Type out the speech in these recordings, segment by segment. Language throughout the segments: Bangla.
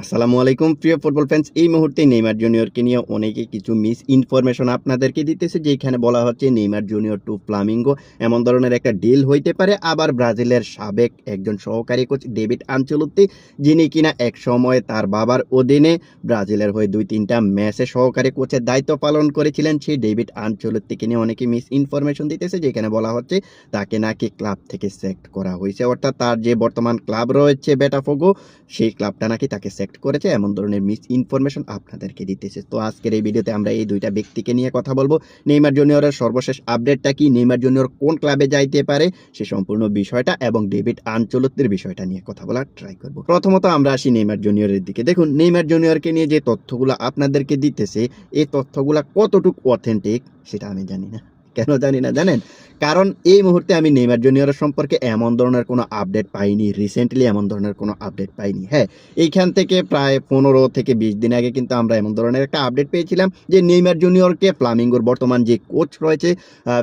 আসসালামু আলাইকুম প্রিয় ফুটবল ফ্যান্স। এই মুহূর্তে নেইমার জুনিয়রকে নিয়ে অনেকে কিছু মিস ইনফরমেশন আপনাদেরকে দিতেছে, যেখানে বলা হচ্ছে নেইমার জুনিয়র টু ফ্লামিঙ্গো এমন ধরনের একটা ডিল হইতে পারে। আবার ব্রাজিলের সাবেক একজন সহকারী কোচ ডেভিড আনচেলোত্তি, যিনি কিনা এক সময় তার বাবার অধীনে ব্রাজিলের হয়ে 2-3টা ম্যাচে সহকারী কোচের দায়িত্ব পালন করেছিলেন, সেই ডেভিড আনচেলোত্তিকে নিয়ে অনেকে মিস ইনফরমেশন দিতেছে, যেখানে বলা হচ্ছে তাকে নাকি ক্লাব থেকে সেক্ট করা হয়েছে। অর্থাৎ তার যে বর্তমান ক্লাব রয়েছে বোটাফোগো, সেই ক্লাবটা নাকি তাকে সেক্ট করেছে, এমন ধরনের মিস ইনফরমেশন আপনাদেরকে দিতেছে। তো আজকের এই ভিডিওতে আমরা এই দুইটা ব্যক্তিকে নিয়ে কথা বলবো। নেইমার জুনিয়রের সর্বশেষ আপডেটটা কি, নেইমার জুনিয়র কোন ক্লাবে যাইতে পারে সে সম্পূর্ণ বিষয়টা, এবং ডেভিড আনচেলোত্তির বিষয়টা নিয়ে কথা বলার ট্রাই করব। প্রথমত আমরা আসি নেইমার জুনিয়রের দিকে। দেখুন, নেইমার জুনিয়রকে নিয়ে যে তথ্যগুলো আপনাদেরকে দিতেছে, এই তথ্যগুলো কতটুকু অথেন্টিক সেটা আমি জানি না। কেন জানি না জানেন? কারণ এই মুহূর্তে আমি নেইমার জুনিয়রের সম্পর্কে এমন ধরনের কোনো আপডেট পাইনি, রিসেন্টলি এমন ধরনের কোনো আপডেট পাইনি। হ্যাঁ, এইখান থেকে প্রায় 15 থেকে 20 দিন আগে কিন্তু আমরা এমন ধরনের একটা আপডেট পেয়েছিলাম যে নেইমার জুনিয়রকে ফ্লামিঙ্গোর বর্তমান যে কোচ রয়েছে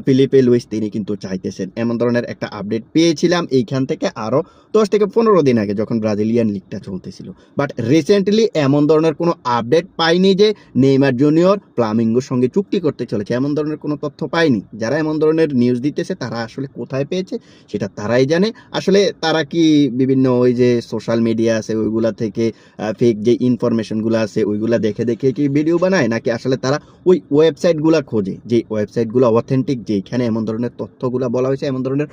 ফিলিপে লুইস, তিনি কিন্তু চাইতেছেন, এমন ধরনের একটা আপডেট পেয়েছিলাম এইখান থেকে আরও 10 থেকে 15 দিন আগে, যখন ব্রাজিলিয়ান লিগটা চলতেছিল। বাট রিসেন্টলি এমন ধরনের কোনো আপডেট পাইনি যে নেইমার জুনিয়র ফ্লামিঙ্গোর সঙ্গে চুক্তি করতে চলেছে, এমন ধরনের কোনো তথ্য পাইনি। যারা এমন ধরনের নিউজ দিতেছে তারা আসলে কোথায় পেয়েছে সেটা তারাই জানে। আসলে তারা কি বিভিন্ন ওই যে সোশ্যাল মিডিয়া আছে ওইগুলা থেকে ফেক যে ইনফরমেশনগুলো আছে ওইগুলা দেখে দেখে কি ভিডিও বানায়, নাকি আসলে তারা ওই ওয়েবসাইটগুলো খোঁজে, যে ওয়েবসাইটগুলো অথেন্টিক, যেখানে এমন ধরনের তথ্যগুলো বলা হয়েছে এমন ধরনের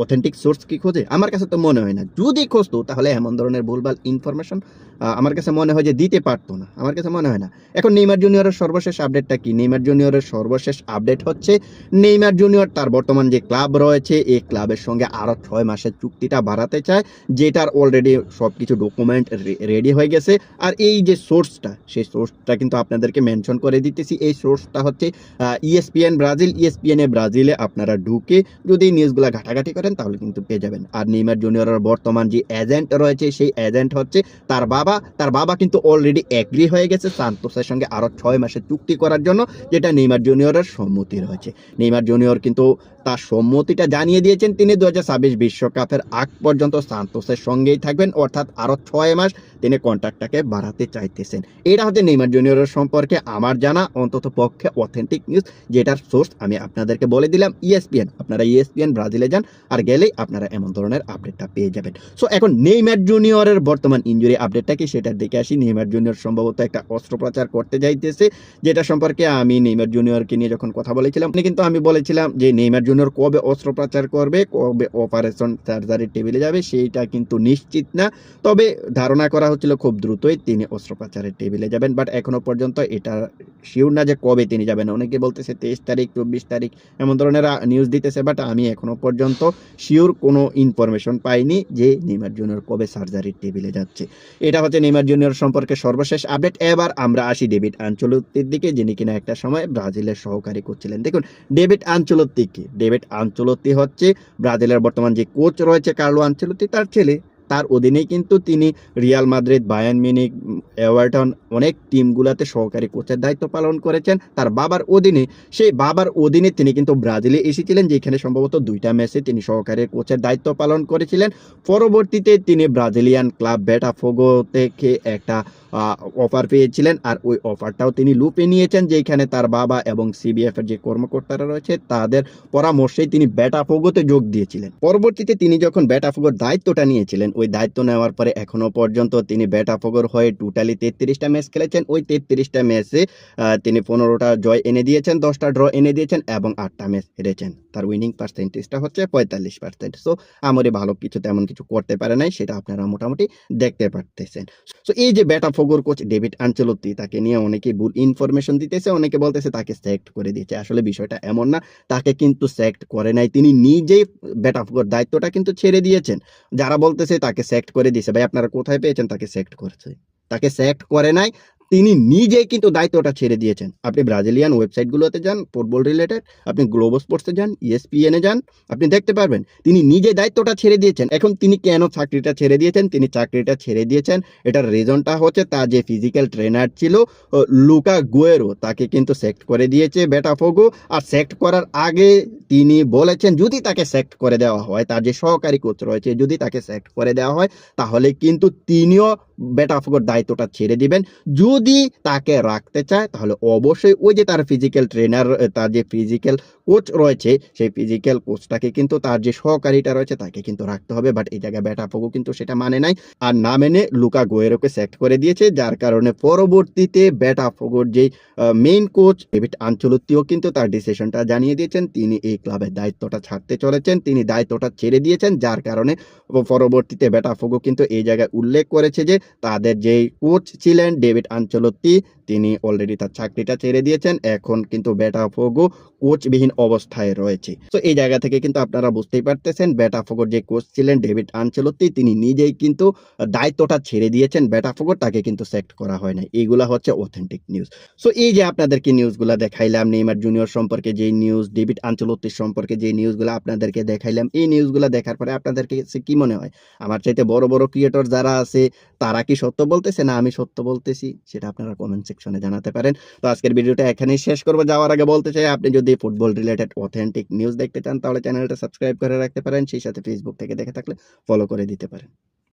অথেন্টিক সোর্স কি খোঁজে? আমার কাছে তো মনে হয় না। যদি খুঁজতো তাহলে এমন ধরনের ভুলভাল ইনফরমেশন আমার কাছে মনে হয় যে দিতে পারতো না, আমার কাছে মনে হয় না। এখন নেইমার জুনিয়রের সর্বশেষ আপডেটটা কি? নেইমার জুনিয়রের সর্বশেষ আপডেট হচ্ছে নেইমার জুনিয়র তার বর্তমান যে ক্লাব রয়েছে এই ক্লাবের সঙ্গে আরও 6 মাসের চুক্তিটা বাড়াতে চায়, যেটার অলরেডি সব কিছু ডকুমেন্ট রেডি হয়ে গেছে। আর এই যে সোর্সটা, সেই সোর্সটা কিন্তু আপনাদেরকে মেনশন করে দিতেছি। এই সোর্সটা হচ্ছে ইএসপিএন ব্রাজিল। ইএসপিএন ব্রাজিলে আপনারা ঢুকে যদি নিউজগুলো ঘাটাঘাটি করেন তাহলে কিন্তু পেয়ে যাবেন। আর নেইমার জুনিয়রের বর্তমান যে এজেন্ট রয়েছে সেই এজেন্ট হচ্ছে তার বাবা। তার বাবা কিন্তু অলরেডি এগ্রি হয়ে গেছে সান্তোসের সঙ্গে আরও 6 মাসের চুক্তি করার জন্য, যেটা নেইমার জুনিয়রের সম্মতি রয়েছে। নেইমার জুনিয়র কিন্তু তার সম্মতিটা জানিয়ে দিয়েছেন, তিনি 2026 বিশ্বকাপের আগ পর্যন্ত সান্তোসের সঙ্গেই থাকবেন, অর্থাৎ আরও 6 মাস তিনি কন্ট্রাক্টটাকে বাড়াতে চাইতেছেন। এটা হচ্ছে নেইমার জুনিয়রের সম্পর্কে আমার জানা অন্তত পক্ষে অথেন্টিক নিউজ, যেটার সোর্স আমি আপনাদেরকে বলে দিলাম ইএসপিএন। আপনারা ইএসপিএন ব্রাজিলে যান, আর গেলেই আপনারা এমন ধরনের আপডেটটা পেয়ে যাবেন। সো এখন নেইমার জুনিয়রের বর্তমান ইনজুরি আপডেটটা কি সেটার দিকে আসি। নেইমার জুনিয়র সম্ভবত একটা অস্ত্রোপচার করতে যাইতেছে, যেটা সম্পর্কে আমি নেইমার জুনিয়রকে নিয়ে যখন কথা বলেছিলাম কিন্তু আমি বলেছিলাম যে নেইমার জুনিয়র কবে অস্ত্রোপচার করবে, কবে অপারেশন সার্জারির টেবিলে যাবে সেইটা কিন্তু নিশ্চিত না। তবে ধারণা করা হচ্ছিল খুব দ্রুতই তিনি অস্ত্রোপচারের টেবিলে যাবেন, বাট এখনো পর্যন্ত এটা শিওর না যে কবে তিনি যাবেন। অনেকে বলতেছে 23 তারিখ 24 তারিখ এমন ধরনের নিউজ দিতেছে, বাট আমি এখনো পর্যন্ত শিওর কোনো ইনফরমেশন পাইনি যে নেইমার জুনিয়র কবে সার্জারির টেবিলে যাচ্ছে। এটা হচ্ছে নেইমার জুনিয়র সম্পর্কে সর্বশেষ আপডেট। এবার আমরা আসি ডেভিড আনচেলোত্তির দিকে, যিনি কিনা একটা সময় ব্রাজিলের সহকারী কোচ ছিলেন। দেখুন, ডেভিড আনচেলোত্তি কি? ডেভিড আনচেলোত্তি হচ্ছে ব্রাজিলের বর্তমান যে কোচ রয়েছে কার্লো আনচেলোত্তি, তার ছেলে। তার অধীনেই কিন্তু তিনি Real Madrid, Bayern Munich, Everton অনেক টিমগুলোতে সহকারী কোচের দায়িত্ব পালন করেছেন তার বাবার অধীনে। সেই বাবার অধীনে তিনি কিন্তু ব্রাজিলে এসেছিলেন, যেখানে সম্ভবত 2টা ম্যাচে তিনি সহকারী কোচের দায়িত্ব পালন করেছিলেন। পরবর্তীতে তিনি ব্রাজিলিয়ান ক্লাব বোটাফোগো থেকে একটা অফার পেয়েছিলেন, আর ওই অফারটাও তিনি লুপে নিয়েছেন, যেখানে তার বাবা এবং সিবিএফ এর যে কর্মকর্তারা রয়েছে তাদের পরামর্শেই তিনি বোটাফোগোতে যোগ দিয়েছিলেন। পরবর্তীতে তিনি যখন বোটাফোগোর দায়িত্বটা নিয়েছিলেন, ওই দায়িত্ব নেওয়ার পরে এখনো পর্যন্ত তিনি বোটাফোগোর হয়ে টোটালি 33টা ম্যাচ খেলেছেন। ওই 33টা ম্যাচে তিনি 15টা জয় এনে দিয়েছেন, 10টা ড্র এনে দিয়েছেন এবং 8টা ম্যাচ হেরেছেন। তার উইনিং পার্সেন্টেজটা হচ্ছে 45%। সো আমারই ভালো কিছু তেমন কিছু করতে পারে নাই, সেটা আপনারা মোটামুটি দেখতে পারতেছেন। সো এই যে বোটাফোগোর কোচ ডেভিড আনচেলোত্তি, তাকে নিয়ে অনেকে ভুল ইনফরমেশন দিতেছে, অনেকে বলতেছে তাকে সেক্ট করে দিয়েছে। আসলে বিষয়টা এমন না, তাকে কিন্তু সেক্ট করে নাই, তিনি নিজেই বোটাফোগোর দায়িত্বটা কিন্তু ছেড়ে দিয়েছেন। যারা বলতেছে তাকে সেক্ট করে দিয়েছে, ভাই আপনারা কোথায় পেয়েছেন তাকে সেক্ট করেছে? তাকে সেক্ট করে নাই, তিনি নিজেই কিন্তু দায়িত্বটা ছেড়ে দিয়েছেন। আপনি ব্রাজিলিয়ান ওয়েবসাইটগুলোতে যান ফুটবল রিলেটেড, আপনি গ্লোবো স্পোর্টসে যান, ইএসপিএনে যান, আপনি দেখতে পারবেন তিনি নিজে দায়িত্বটা ছেড়ে দিয়েছেন। এখন তিনি কেন চাকরিটা ছেড়ে দিয়েছেন? তিনি চাকরিটা ছেড়ে দিয়েছেন এটার রিজনটা হচ্ছে তার যে ফিজিক্যাল ট্রেনার ছিল লুকা গুয়েরো, তাকে কিন্তু সেক্ট করে দিয়েছে বোটাফোগো। আর সেক্ট করার আগে তিনি বলেছেন যদি তাকে সেক্ট করে দেওয়া হয়, তার যে সহকারী কোচ রয়েছে যদি তাকে সেক্ট করে দেওয়া হয়, তাহলে কিন্তু তিনিও বেটাফোগোর দায়িত্বটা ছেড়ে দিবেন। যদি তাকে রাখতে চায় তাহলে অবশ্যই ওই যে তার ফিজিক্যাল ট্রেনার, তার যে ফিজিক্যাল কোচ রয়েছে সেই ফিজিক্যাল কোচটাকে কিন্তু তার যে সহকারীটা রয়েছে তাকে কিন্তু রাখতে হবে। বাট এই জায়গায় বেটাফোগো কিন্তু সেটা মানে নাই। আর না মেনে লুকা গুয়েরোকে সেক্ট করে দিয়েছে। যার কারণে পরবর্তীতে বেটাফোগোর যেই মেইন কোচ ডেভিড আনচেলত্তিও কিন্তু তার ডিসিশনটা জানিয়ে দিয়েছেন। তিনি এই ক্লাবের দায়িত্বটা ছাড়তে চলেছেন। তিনি দায়িত্বটা ছেড়ে দিয়েছেন। যার কারণে পরবর্তীতে বেটাফোগো কিন্তু এই জায়গায় উল্লেখ করেছে যে তাদের যেই কোচ ছিলেন ডেভিড আনচেলত্তি তিনি অলরেডি তার চাকরিটা ছেড়ে দিয়েছেন। এখন কিন্তু বেটাফোগো কোচবিহীন অবস্থায় রয়েছে। তো এই জায়গা থেকে কিন্তু আপনারা বুঝতেই পারতেছেন বেটাফোগোর যে কোচ ছিলেন ডেভিড আনচেলত্তি তিনি নিজেই কিন্তু দায়িত্বটা ছেড়ে দিয়েছেন বেটাফোগোর, তাকে কিন্তু সেক্ট করা হয় নাই। এইগুলা হচ্ছে অথেন্টিক নিউজ। সো এই যে আপনাদেরকে নিউজগুলা দেখাইলাম, নেইমার জুনিয়র সম্পর্কে যেই নিউজ, ডেভিড আনচেলত্তির সম্পর্কে যে নিউজগুলা আপনাদেরকে দেখাইলাম, এই নিউজগুলা দেখার পরে আপনাদেরকে কি মনে হয়? আমার চাইতে বড় বড় ক্রিয়েটর যারা আছে তারা কি সত্য বলতেছে না আমি সত্য বলতেছি? সেটা আপনারা কমেন্ট সেকশনে জানাতে পারেন। তো আজকের ভিডিওটা এখানেই শেষ করব। যাওয়ার আগে বলতে চাই আপনি যদি ফুটবল রিলেটেড অথেন্টিক নিউজ দেখতে চান তাহলে চ্যানেলটা সাবস্ক্রাইব করে রাখতে পারেন। সেই সাথে ফেসবুক থেকে দেখে থাকলে ফলো করে দিতে পারেন।